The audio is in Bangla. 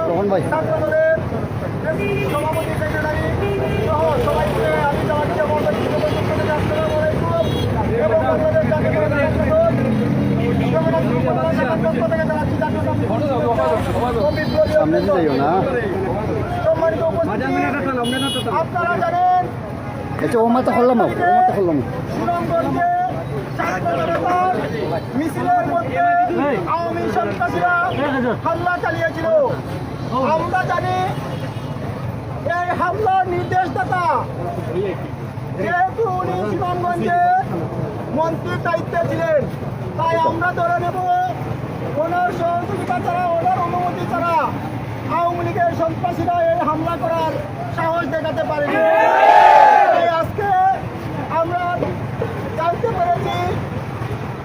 রহন ভাই সভাপতি সেক্রেটারি সহ সবাইকে আমি জানাচ্ছি এবং বাংলাদেশ সামনে দিয়ে যাইও না সম্মানিত আপনারা জানেন আচ্ছা ও মাথা করলাম সুনামগঞ্জে মিছিলের মধ্যে আওয়ামী সন্ত্রাসীরা হামলা চালিয়েছিল। আমরা জানি এই হামলার নির্দেশদাতা যেহেতু উনি সুনামগঞ্জে মন্ত্রীর দায়িত্বে ছিলেন, তাই আমরা ধরে নেব ওনার সহযোগিতা ছাড়া, ওনার অনুমতি ছাড়া আওয়ামী লীগের সন্ত্রাসীরা এই হামলা করার সাহস দেখাতে পারেনি।